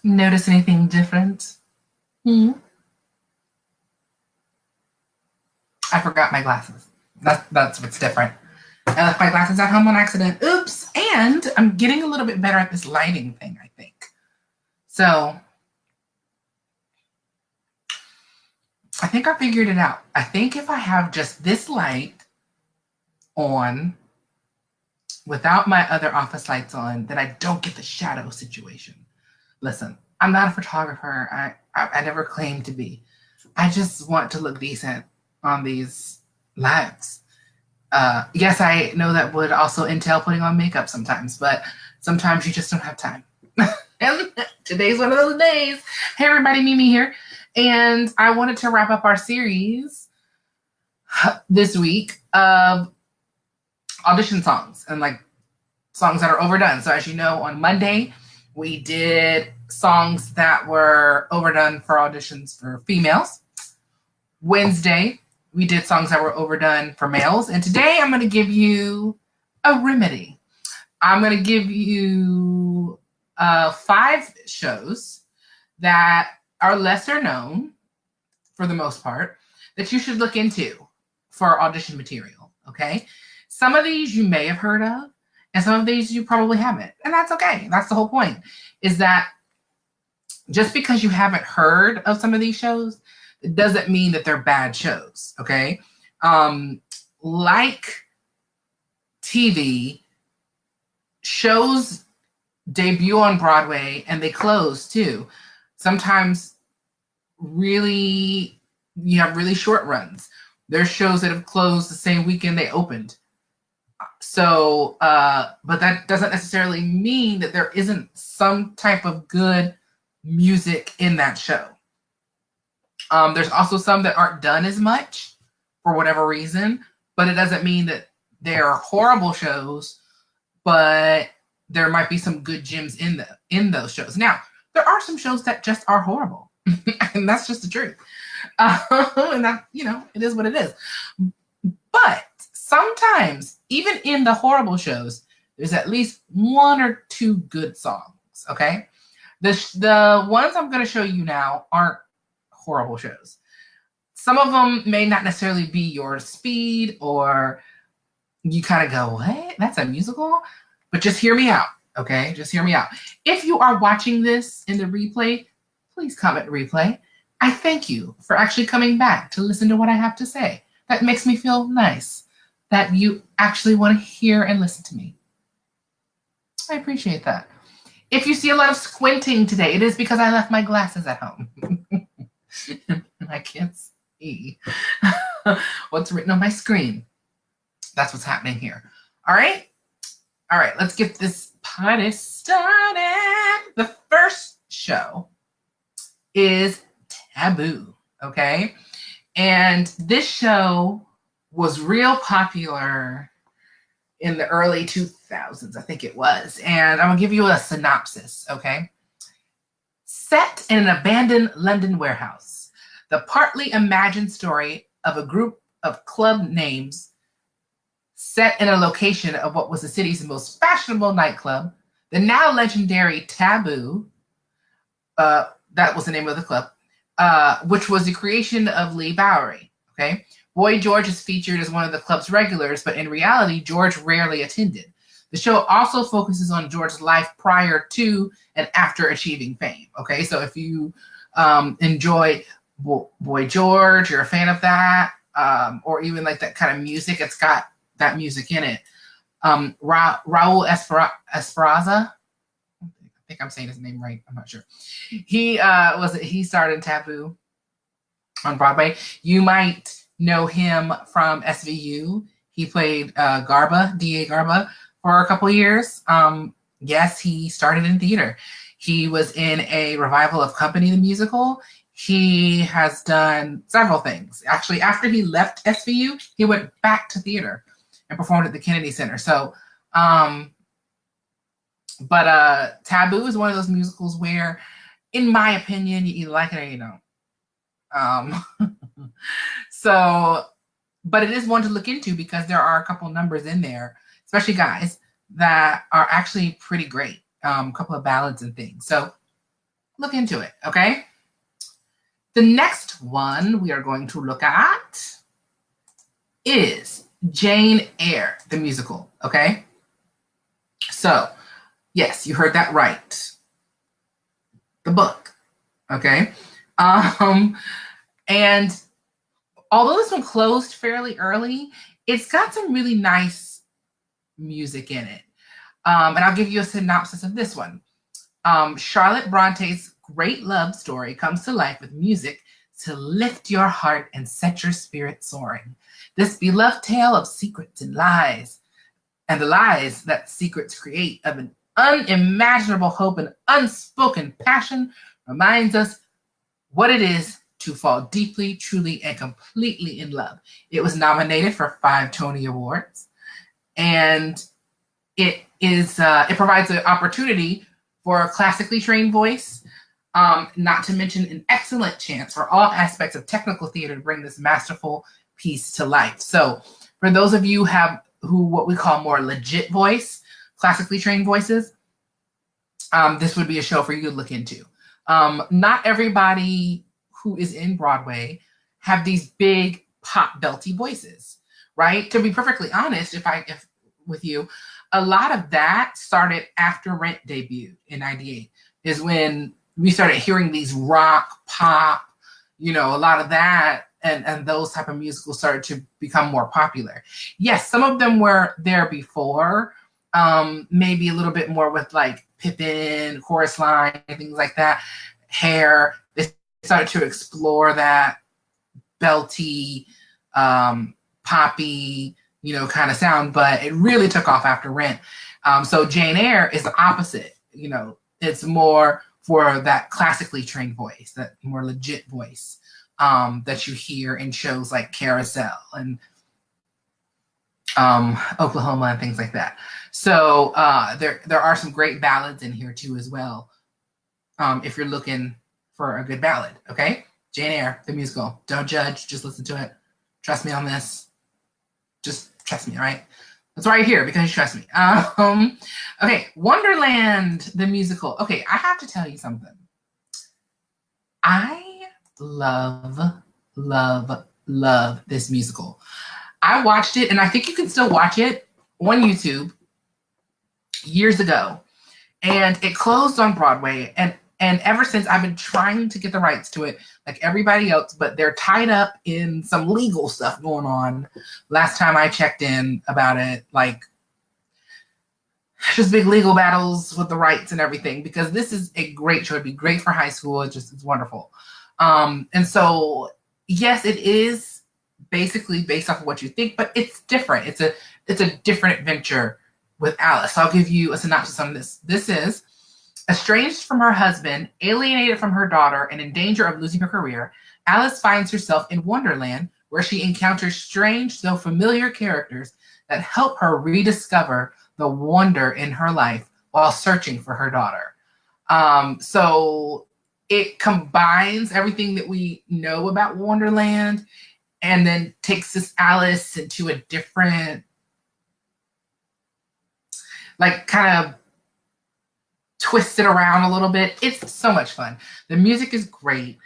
Notice anything different? I forgot my glasses. That's what's different. I left my glasses at home on accident. Oops. And I'm getting a little bit better at this lighting thing, I think. So I think I figured it out. I think if I have just this light on without my other office lights on, then I don't get the shadow situation. Listen, I'm not a photographer. I never claimed to be. I just want to look decent on these lives. Yes, I know that would also entail putting on makeup sometimes, but sometimes you just don't have time. And today's one of those days. Hey everybody, Mimi here. And I wanted to wrap up our series this week of audition songs and like songs that are overdone. So as you know, on Monday, we did songs that were overdone for auditions for females. Wednesday, we did songs that were overdone for males. And today I'm going to give you a remedy. I'm going to give you 5 shows that are lesser known, for the most part, that you should look into for audition material, okay? Some of these you may have heard of, and some of these you probably haven't. And that's okay. That's the whole point, is that just because you haven't heard of some of these shows, it doesn't mean that they're bad shows, okay? Like TV, shows debut on Broadway and they close too. Sometimes you have really short runs. There's shows that have closed the same weekend they opened. So, but that doesn't necessarily mean that there isn't some type of good music in that show. There's also some that aren't done as much for whatever reason, but it doesn't mean that they're horrible shows, but there might be some good gems in those shows. Now, there are some shows that just are horrible, and that's just the truth. And that, it is what it is. But sometimes, even in the horrible shows, there's at least 1 or 2 good songs, okay? The ones I'm going to show you now aren't horrible shows. Some of them may not necessarily be your speed, or you kind of go, what? That's a musical? But just hear me out, okay? Just hear me out. If you are watching this in the replay, please comment replay. I thank you for actually coming back to listen to what I have to say. That makes me feel nice that you actually want to hear and listen to me. I appreciate that. If you see a lot of squinting today, it is because I left my glasses at home. I can't see what's written on my screen. That's what's happening here. All right, let's get this party started. The first show is Taboo, okay? And this show was real popular in the early 2000s, I think it was. And I'm gonna give you a synopsis, okay? Set in an abandoned London warehouse, the partly imagined story of a group of club names set in a location of what was the city's most fashionable nightclub, the now legendary Taboo, that was the name of the club, which was the creation of Lee Bowery, okay? Boy George is featured as one of the club's regulars, but in reality, George rarely attended. The show also focuses on George's life prior to and after achieving fame, okay? So if you enjoy Boy George, you're a fan of that, or even like that kind of music, it's got that music in it. Raul Esparza, I think I'm saying his name right, I'm not sure. He starred in Taboo on Broadway. You might know him from SVU. He played D.A. Garba for a couple years. Yes, he started in theater. He was in a revival of Company the Musical. He has done several things. Actually, after he left SVU, he went back to theater and performed at the Kennedy Center. So, Taboo is one of those musicals where, in my opinion, you either like it or you don't. But it is one to look into because there are a couple numbers in there, especially guys, that are actually pretty great. A couple of ballads and things. So look into it, okay? The next one we are going to look at is Jane Eyre, the musical, okay? So, yes, you heard that right. The book, okay? And although this one closed fairly early, it's got some really nice music in it. And I'll give you a synopsis of this one. Charlotte Bronte's great love story comes to life with music to lift your heart and set your spirit soaring. This beloved tale of secrets and lies, and the lies that secrets create of an unimaginable hope and unspoken passion reminds us what it is to fall deeply, truly, and completely in love. It was nominated for 5 Tony Awards, and it provides an opportunity for a classically trained voice, not to mention an excellent chance for all aspects of technical theater to bring this masterful piece to life. So for those of you who what we call more legit voice, classically trained voices, this would be a show for you to look into. Not everybody who is in Broadway have these big pop belty voices, right? To be perfectly honest, if with you, a lot of that started after Rent debuted in '98, is when we started hearing these rock, pop, a lot of that, and those type of musicals started to become more popular. Yes, some of them were there before, maybe a little bit more with like Pippin, Chorus Line, things like that, Hair. They started to explore that belty, poppy, kind of sound, but it really took off after Rent. So Jane Eyre is the opposite. It's more for that classically trained voice, that more legit voice that you hear in shows like Carousel and Oklahoma and things like that. So there are some great ballads in here too as well, if you're looking for a good ballad, okay? Jane Eyre, the musical. Don't judge, just listen to it. Trust me on this. Just trust me, all right? That's why you're here, because you trust me. Okay, Wonderland, the musical. Okay, I have to tell you something. I love, love, love this musical. I watched it, and I think you can still watch it on YouTube years ago. And it closed on Broadway, and ever since I've been trying to get the rights to it like everybody else, but they're tied up in some legal stuff going on. Last time I checked in about it, like just big legal battles with the rights and everything, because this is a great show. It'd be great for high school. It's wonderful. And so, yes, it is basically based off of what you think, but it's different. It's a different adventure with Alice. So I'll give you a synopsis on this. This is: estranged from her husband, alienated from her daughter, and in danger of losing her career, Alice finds herself in Wonderland, where she encounters strange, though familiar characters that help her rediscover the wonder in her life while searching for her daughter. So it combines everything that we know about Wonderland and then takes this Alice into a different, like, kind of twist it around a little bit. It's so much fun. The music is great.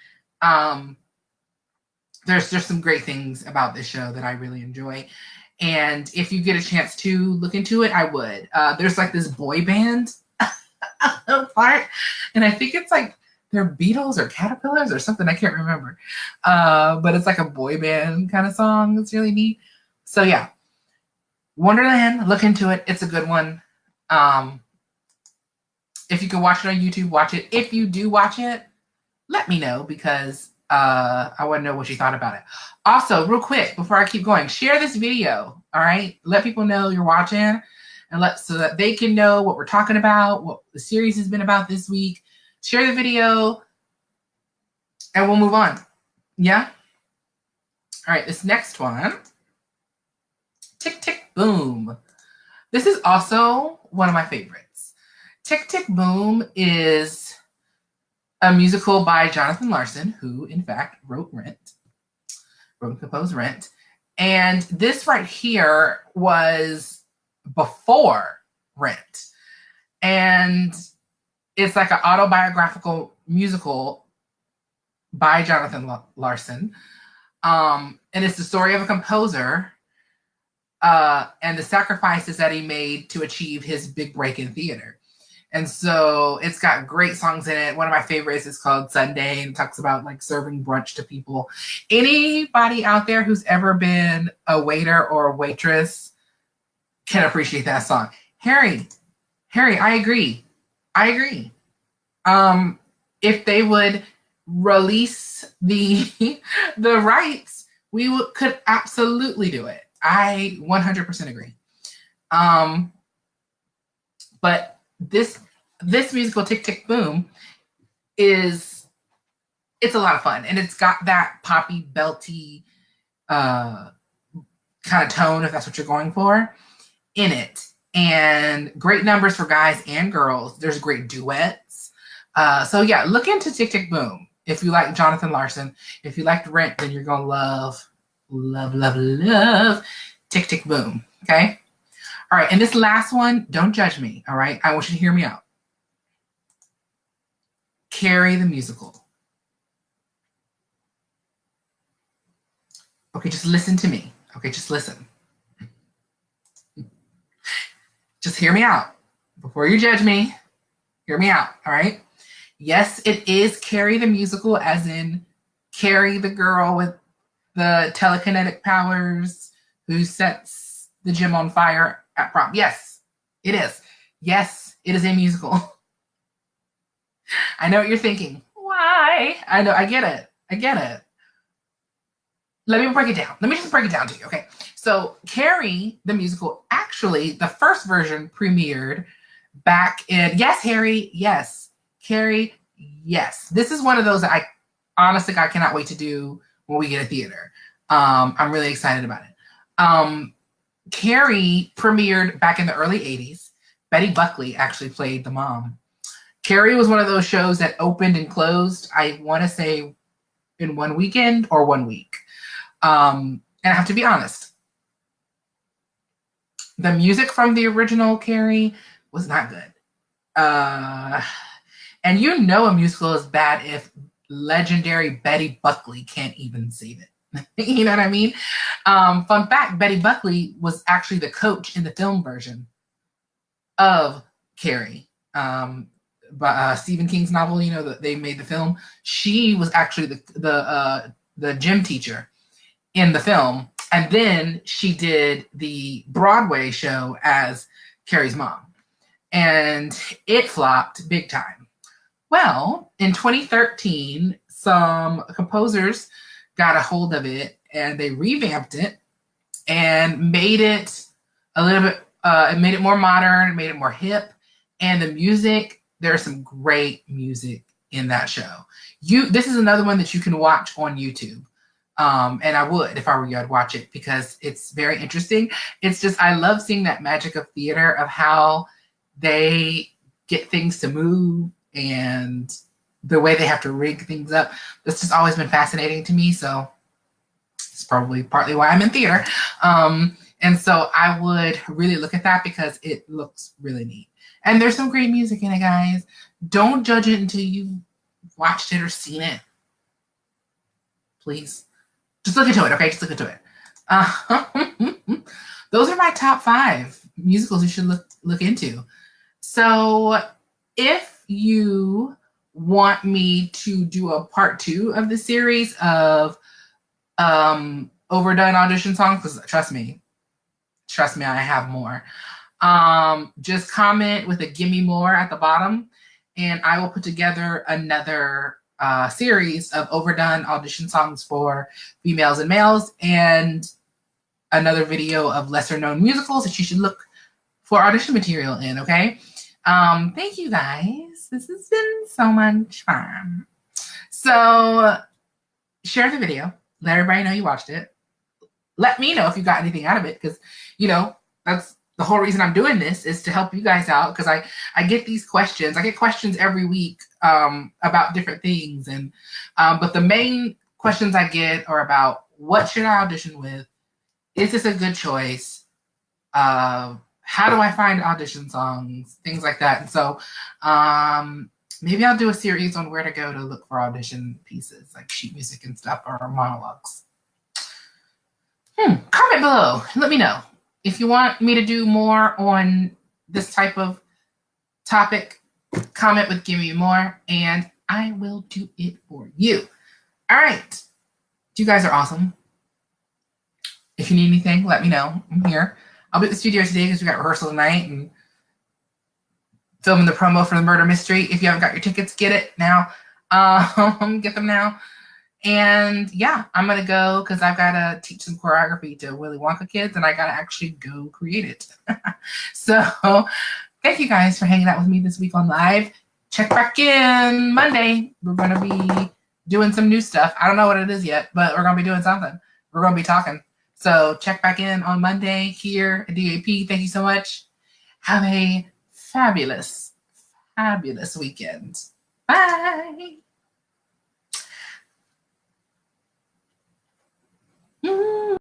There's some great things about this show that I really enjoy. And if you get a chance to look into it, I would. There's like this boy band part, and I think it's like they're Beatles or Caterpillars or something. I can't remember. But it's like a boy band kind of song. It's really neat. So yeah, Wonderland, look into it. It's a good one. If you can watch it on YouTube, watch it. If you do watch it, let me know, because I want to know what you thought about it. Also, real quick, before I keep going, share this video, all right? Let people know you're watching, and so that they can know what we're talking about, what the series has been about this week. Share the video, and we'll move on. Yeah? All right, this next one, Tick, Tick, Boom. This is also one of my favorites. Tick, Tick, Boom is a musical by Jonathan Larson, who, in fact, wrote and composed Rent. And this right here was before Rent. And It's like an autobiographical musical by Jonathan Larson. And it's the story of a composer and the sacrifices that he made to achieve his big break in theater. And so it's got great songs in it. One of my favorites is called Sunday and talks about like serving brunch to people. Anybody out there who's ever been a waiter or a waitress can appreciate that song. Harry, I agree. If they would release the rights, we could absolutely do it. I 100% agree. But this musical Tick Tick Boom it's a lot of fun, and it's got that poppy, belty kind of tone, if that's what you're going for, in it. And great numbers for guys and girls. There's great duets. So yeah, look into Tick Tick Boom. If you like Jonathan Larson, if you liked Rent, then you're gonna love Tick Tick Boom. Okay. All right, and this last one, don't judge me. All right, I want you to hear me out. Carrie the musical. Okay, just listen to me. Okay, just listen. Just hear me out. Before you judge me, hear me out, all right? Yes, it is Carrie the musical, as in Carrie the girl with the telekinetic powers who sets the gym on fire at prom. Yes, it is. Yes, it is a musical. I know what you're thinking. Why? I know, I get it. Let me break it down. Let me just break it down to you, okay? So Carrie, the musical, actually, the first version premiered back in, yes, Harry, yes. Carrie, yes. This is one of those that I cannot wait to do when we get a theater. I'm really excited about it. Carrie premiered back in the early 80s. Betty Buckley actually played the mom. Carrie was one of those shows that opened and closed, I want to say, in one weekend or 1 week. And I have to be honest, the music from the original Carrie was not good. And you know a musical is bad if legendary Betty Buckley can't even save it. You know what I mean? Fun fact, Betty Buckley was actually the coach in the film version of Carrie. Stephen King's novel, you know, that they made the film. She was actually the gym teacher in the film, and then she did the Broadway show as Carrie's mom, and it flopped big time. Well, in 2013, some composers got a hold of it and they revamped it and made it a little bit, it made it more modern, made it more hip, and the music, there's some great music in that show. This is another one that you can watch on YouTube. And I would, if I were you, I'd watch it because it's very interesting. It's just, I love seeing that magic of theater, of how they get things to move and the way they have to rig things up. That's just always been fascinating to me. So it's probably partly why I'm in theater. And so I would really look at that because it looks really neat. And there's some great music in it, guys. Don't judge it until you've watched it or seen it. Please. Just look into it, okay? Just look into it. Those are my top 5 musicals you should look into. So if you want me to do a part 2 of the series of overdone audition songs, because trust me, I have more. Just comment with a gimme more at the bottom, and I will put together another series of overdone audition songs for females and males, and another video of lesser known musicals that you should look for audition material in, okay? Thank you guys. This has been so much fun. So share the video. Let everybody know you watched it. Let me know if you got anything out of it, because, you know, that's the whole reason I'm doing this, is to help you guys out, because I get these questions. I get questions every week about different things, and but the main questions I get are about, what should I audition with? Is this a good choice? How how do I find audition songs, things like that. And so maybe I'll do a series on where to go to look for audition pieces, like sheet music and stuff, or monologues. Comment below. Let me know if you want me to do more on this type of topic. Comment with give me more, and I will do it for you. All right. You guys are awesome. If you need anything, let me know. I'm here. I'll be at the studio today because we got rehearsal tonight and filming the promo for the murder mystery. If you haven't got your tickets, get it now. Get them now. And yeah, I'm going to go because I've got to teach some choreography to Willy Wonka kids, and I got to actually go create it. So thank you guys for hanging out with me this week on live. Check back in Monday. We're going to be doing some new stuff. I don't know what it is yet, but we're going to be doing something. We're going to be talking. So check back in on Monday here at DAP. Thank you so much. Have a fabulous, fabulous weekend. Bye.